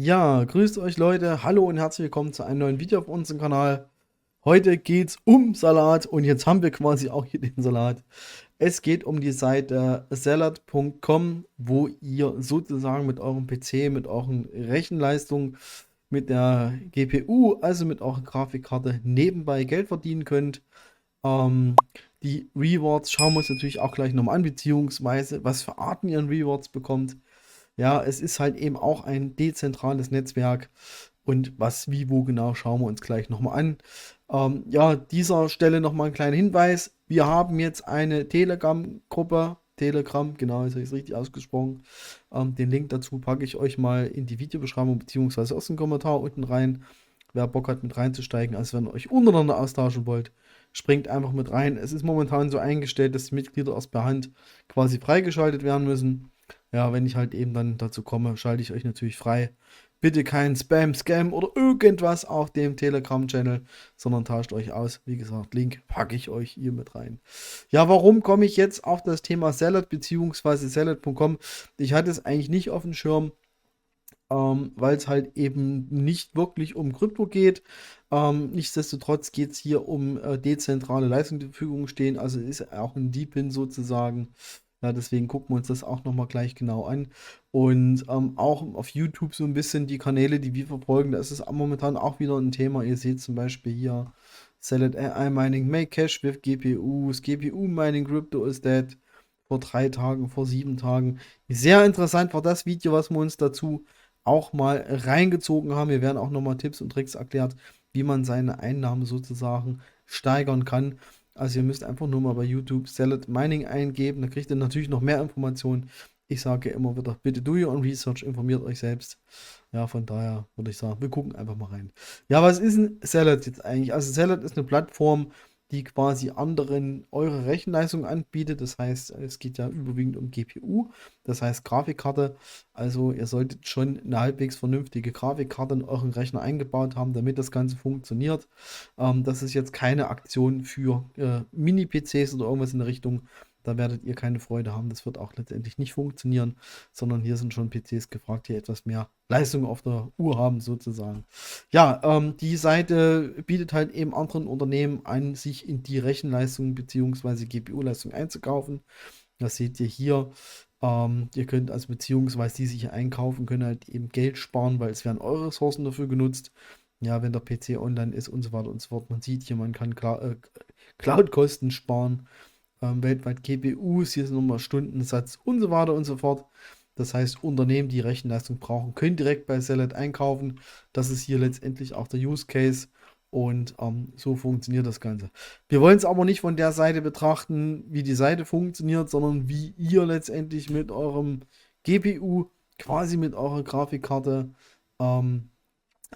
Ja, grüßt euch Leute, hallo und herzlich willkommen zu einem neuen Video auf unserem Kanal. Heute geht's um Salat und jetzt haben wir quasi auch hier den Salat. Es geht um die Seite salad.com, wo ihr sozusagen mit eurem PC, mit euren Rechenleistungen, mit der GPU, also mit eurer Grafikkarte nebenbei Geld verdienen könnt. Ähm, Die Rewards schauen wir uns natürlich auch gleich nochmal an, beziehungsweise was für Arten ihr an Rewards bekommt. Ja, es ist halt eben auch ein dezentrales Netzwerk und was, wie, wo genau, schauen wir uns gleich nochmal an. Ja, dieser Stelle nochmal ein kleiner Hinweis. Wir haben jetzt eine Telegram-Gruppe. Telegram, genau, jetzt habe ich es richtig ausgesprochen. Den Link dazu packe ich euch mal in die Videobeschreibung beziehungsweise aus dem Kommentar unten rein. Wer Bock hat, mit reinzusteigen, also wenn ihr euch untereinander austauschen wollt, springt einfach mit rein. Es ist momentan so eingestellt, dass die Mitglieder erst per Hand quasi freigeschaltet werden müssen. Ja, wenn ich halt eben dann dazu komme, schalte ich euch natürlich frei. Bitte kein Spam, Scam oder irgendwas auf dem Telegram-Channel, sondern tauscht euch aus. Wie gesagt, Link packe ich euch hier mit rein. Ja, warum komme ich jetzt auf das Thema Salad bzw. Salad.com? Ich hatte es eigentlich nicht auf dem Schirm, weil es halt eben nicht wirklich um Krypto geht. Nichtsdestotrotz geht es hier um dezentrale Leistungen, die zur Verfügung stehen. Also ist auch ein Deepin sozusagen. Ja, deswegen gucken wir uns das auch nochmal gleich genau an. Und auch auf YouTube so ein bisschen die Kanäle, die wir verfolgen, da ist es momentan auch wieder ein Thema. Ihr seht zum Beispiel hier Salad AI Mining, Make Cash with GPUs, GPU Mining, Crypto is dead. Vor 3 Tagen, vor 7 Tagen. Sehr interessant war das Video, was wir uns dazu auch mal reingezogen haben. Wir werden auch nochmal Tipps und Tricks erklärt, wie man seine Einnahmen sozusagen steigern kann. Also ihr müsst einfach nur mal bei YouTube Salad Mining eingeben, da kriegt ihr natürlich noch mehr Informationen. Ich sage immer wieder, bitte do your own research, informiert euch selbst. Ja, von daher würde ich sagen, wir gucken einfach mal rein. Ja, was ist ein Salad jetzt eigentlich? Also Salad ist eine Plattform, die quasi anderen eure Rechenleistung anbietet. Das heißt, es geht ja überwiegend um GPU, das heißt Grafikkarte. Also ihr solltet schon eine halbwegs vernünftige Grafikkarte in euren Rechner eingebaut haben, damit das Ganze funktioniert. Das ist jetzt keine Aktion für Mini-PCs oder irgendwas in der Richtung. Da werdet ihr keine Freude haben. Das wird auch letztendlich nicht funktionieren, sondern hier sind schon PCs gefragt, die etwas mehr Leistung auf der Uhr haben, sozusagen. Ja, die Seite bietet halt eben anderen Unternehmen an, sich in die Rechenleistung bzw. GPU-Leistung einzukaufen. Das seht ihr hier. Ihr könnt also beziehungsweise die sich einkaufen, können halt eben Geld sparen, weil es werden eure Ressourcen dafür genutzt. Ja, wenn der PC online ist und so weiter und so fort. Man sieht hier, man kann Cloud-Kosten sparen, weltweit GPUs, hier sind nochmal Stundensatz und so weiter und so fort. Das heißt, Unternehmen, die Rechenleistung brauchen, können direkt bei Salad einkaufen. Das ist hier letztendlich auch der Use Case. Und so funktioniert das Ganze. Wir wollen es aber nicht von der Seite betrachten, wie die Seite funktioniert, sondern wie ihr letztendlich mit eurem GPU, quasi mit eurer Grafikkarte, ähm,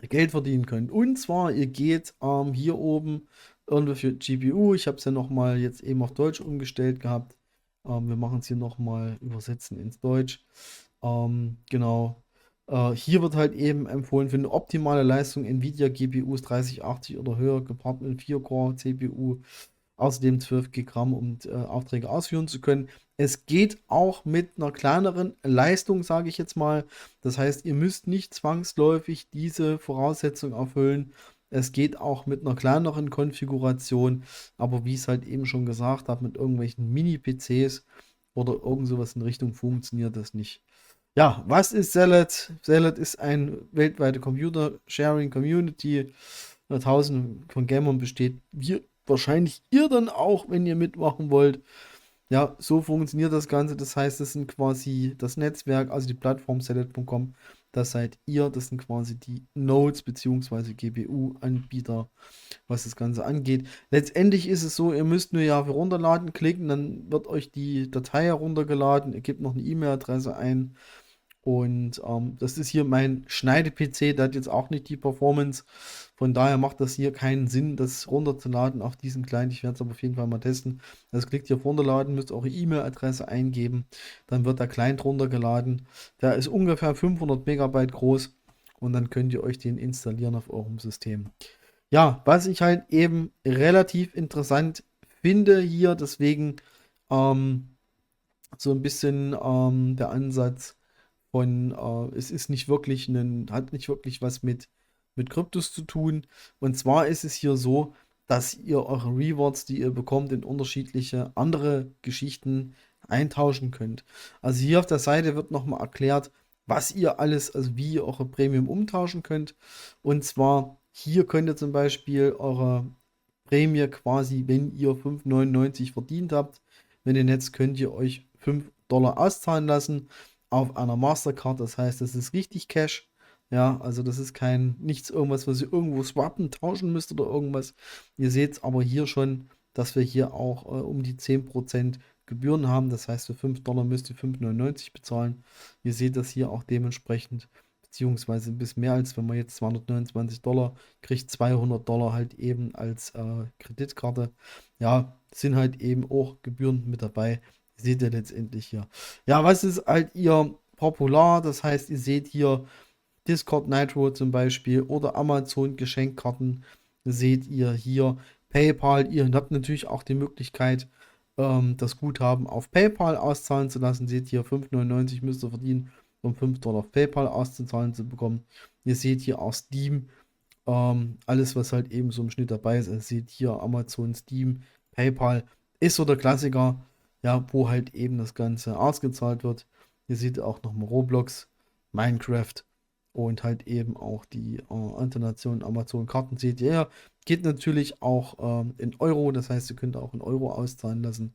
Geld verdienen könnt. Und zwar, ihr geht hier oben irgendwo für GPU. Ich habe es ja nochmal jetzt eben auf Deutsch umgestellt gehabt. Wir machen es hier nochmal übersetzen ins Deutsch. Genau. Hier wird halt eben empfohlen für eine optimale Leistung Nvidia GPUs 3080 oder höher, gepaart mit 4-Core CPU. Außerdem 12 GB, um Aufträge ausführen zu können. Es geht auch mit einer kleineren Leistung, sage ich jetzt mal. Das heißt, ihr müsst nicht zwangsläufig diese Voraussetzung erfüllen. Es geht auch mit einer kleineren Konfiguration, aber wie ich es halt eben schon gesagt habe, mit irgendwelchen Mini-PCs oder irgend sowas in Richtung funktioniert das nicht. Ja, was ist Salad? Salad ist eine weltweite Computer-Sharing-Community, tausende von Gamern besteht. Wir wahrscheinlich ihr dann auch, wenn ihr mitmachen wollt. Ja, so funktioniert das Ganze. Das heißt, das sind quasi das Netzwerk, also die Plattform Salad.com. Das seid ihr, das sind quasi die Nodes bzw. GPU-Anbieter, was das Ganze angeht. Letztendlich ist es so, ihr müsst nur ja für runterladen klicken, dann wird euch die Datei heruntergeladen. Ihr gebt noch eine E-Mail-Adresse ein. Und das ist hier mein Schneide-PC, der hat jetzt auch nicht die Performance. Von daher macht das hier keinen Sinn, das runterzuladen auf diesen kleinen. Ich werde es aber auf jeden Fall mal testen. Also klickt hier auf Runterladen, müsst eure E-Mail-Adresse eingeben. Dann wird der Client runtergeladen. Der ist ungefähr 500 Megabyte groß. Und dann könnt ihr euch den installieren auf eurem System. Ja, was ich halt eben relativ interessant finde hier, deswegen ähm, so ein bisschen der Ansatz es ist nicht wirklich hat nicht wirklich was mit Kryptos zu tun. Und zwar ist es hier so, dass ihr eure Rewards, die ihr bekommt, in unterschiedliche andere Geschichten eintauschen könnt. Also hier auf der Seite wird nochmal erklärt, was ihr alles, also wie ihr eure Premium umtauschen könnt. Und zwar hier könnt ihr zum Beispiel eure Prämie quasi, wenn ihr 5,99 verdient habt, wenn ihr Netz könnt ihr euch $5 auszahlen lassen auf einer Mastercard. Das heißt, das ist richtig Cash. Ja, also das ist nichts irgendwas, was ihr irgendwo swappen, tauschen müsst oder irgendwas. Ihr seht aber hier schon, dass wir hier auch um die 10% Gebühren haben. Das heißt, für $5 müsst ihr 5,99 bezahlen. Ihr seht das hier auch dementsprechend, beziehungsweise ein bisschen mehr, als wenn man jetzt $229 kriegt, $200 halt eben als Kreditkarte. Ja, sind halt eben auch Gebühren mit dabei. Seht ihr letztendlich hier. Ja, was ist halt ihr popular? Das heißt, ihr seht hier Discord Nitro zum Beispiel oder Amazon Geschenkkarten. Seht ihr hier PayPal. Ihr habt natürlich auch die Möglichkeit, das Guthaben auf PayPal auszahlen zu lassen. Seht hier 5,99 müsst ihr verdienen, um $5 auf PayPal auszuzahlen zu bekommen. Ihr seht hier auch Steam. Alles, was halt eben so im Schnitt dabei ist. Ihr seht hier Amazon, Steam, PayPal ist so der Klassiker, ja, wo halt eben das Ganze ausgezahlt wird. Ihr seht auch nochmal Roblox, Minecraft und halt eben auch die Alternation Amazon-Karten seht ihr. Ja, geht natürlich auch in Euro, das heißt, ihr könnt auch in Euro auszahlen lassen.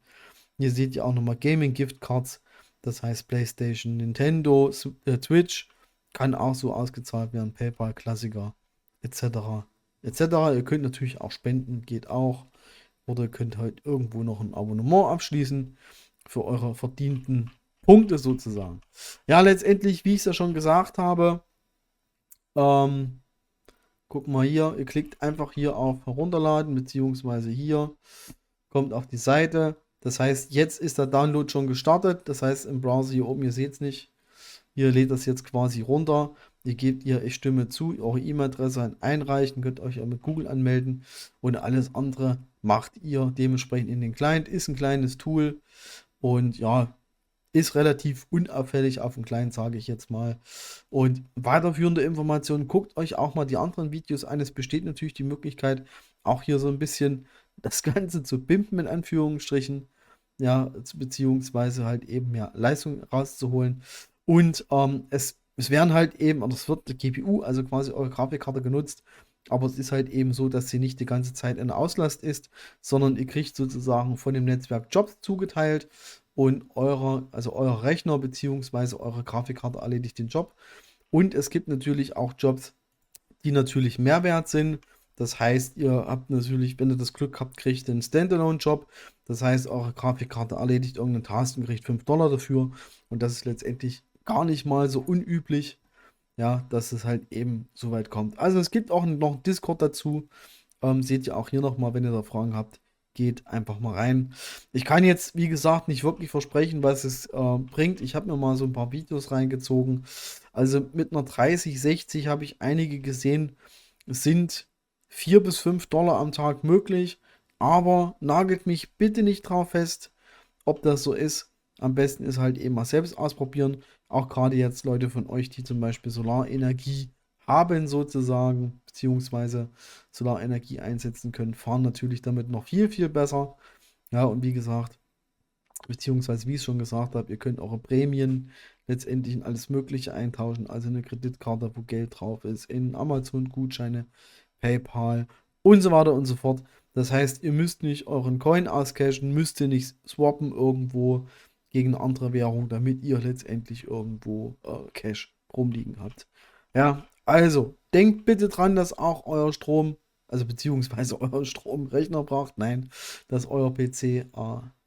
Hier seht ihr auch nochmal Gaming-Gift-Cards, das heißt PlayStation, Nintendo, Twitch, kann auch so ausgezahlt werden, PayPal, Klassiker, etc. etc. Ihr könnt natürlich auch spenden, geht auch. Oder ihr könnt halt irgendwo noch ein Abonnement abschließen für eure verdienten Punkte sozusagen. Ja, letztendlich, wie ich es ja schon gesagt habe, ähm, guck mal hier, ihr klickt einfach hier auf Herunterladen, beziehungsweise hier kommt auf die Seite. Das heißt, jetzt ist der Download schon gestartet. Das heißt, im Browser hier oben, ihr seht es nicht. Ihr lädt das jetzt quasi runter. Ihr gebt ihr, ich stimme zu, eure E-Mail-Adresse einreichen, könnt euch auch mit Google anmelden und alles andere macht ihr dementsprechend in den Client. Ist ein kleines Tool und ja, ist relativ unauffällig auf dem Client, sage ich jetzt mal. Und weiterführende Informationen, guckt euch auch mal die anderen Videos an. Es besteht natürlich die Möglichkeit, auch hier so ein bisschen das Ganze zu pimpen, in Anführungsstrichen. Ja, beziehungsweise halt eben mehr Leistung rauszuholen. Und es werden halt eben, oder es wird die GPU, also quasi eure Grafikkarte genutzt, aber es ist halt eben so, dass sie nicht die ganze Zeit in Auslast ist, sondern ihr kriegt sozusagen von dem Netzwerk Jobs zugeteilt und euer Rechner bzw. eure Grafikkarte erledigt den Job. Und es gibt natürlich auch Jobs, die natürlich Mehrwert sind. Das heißt, ihr habt natürlich, wenn ihr das Glück habt, kriegt ihr einen Standalone-Job. Das heißt, eure Grafikkarte erledigt irgendeinen Task und kriegt $5 dafür. Und das ist letztendlich gar nicht mal so unüblich, ja, dass es halt eben so weit kommt. Also es gibt auch noch einen Discord dazu. Seht ihr auch hier nochmal, wenn ihr da Fragen habt, geht einfach mal rein. Ich kann jetzt, wie gesagt, nicht wirklich versprechen, was es bringt. Ich habe mir mal so ein paar Videos reingezogen. Also mit einer 3060 habe ich einige gesehen. Es sind $4 bis $5 am Tag möglich. Aber nagelt mich bitte nicht drauf fest, ob das so ist. Am besten ist halt eben mal selbst ausprobieren. Auch gerade jetzt Leute von euch, die zum Beispiel Solarenergie haben sozusagen, beziehungsweise Solarenergie einsetzen können, fahren natürlich damit noch viel, viel besser. Ja, und wie gesagt, beziehungsweise wie ich es schon gesagt habe, ihr könnt eure Prämien letztendlich in alles Mögliche eintauschen, also eine Kreditkarte, wo Geld drauf ist, in Amazon-Gutscheine, PayPal und so weiter und so fort. Das heißt, ihr müsst nicht euren Coin auscashen, müsst ihr nicht swappen irgendwo gegen eine andere Währung, damit ihr letztendlich irgendwo Cash rumliegen habt. Ja, also denkt bitte dran, dass auch euer Strom, also beziehungsweise euer Stromrechner braucht, nein, dass euer PC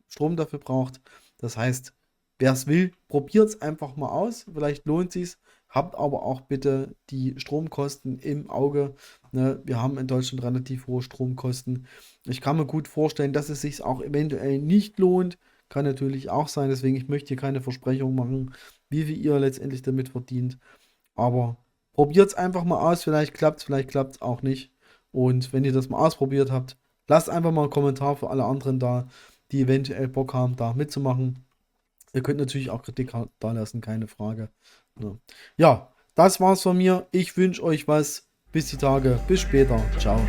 Strom dafür braucht. Das heißt, wer es will, probiert es einfach mal aus. Vielleicht lohnt es sich. Habt aber auch bitte die Stromkosten im Auge. Ne? Wir haben in Deutschland relativ hohe Stromkosten. Ich kann mir gut vorstellen, dass es sich auch eventuell nicht lohnt. Kann natürlich auch sein. Deswegen, ich möchte hier keine Versprechung machen, wie viel ihr letztendlich damit verdient. Aber probiert es einfach mal aus. Vielleicht klappt es auch nicht. Und wenn ihr das mal ausprobiert habt, lasst einfach mal einen Kommentar für alle anderen da, die eventuell Bock haben, da mitzumachen. Ihr könnt natürlich auch Kritik da lassen, keine Frage. Ja, das war's von mir. Ich wünsche euch was. Bis die Tage. Bis später. Ciao.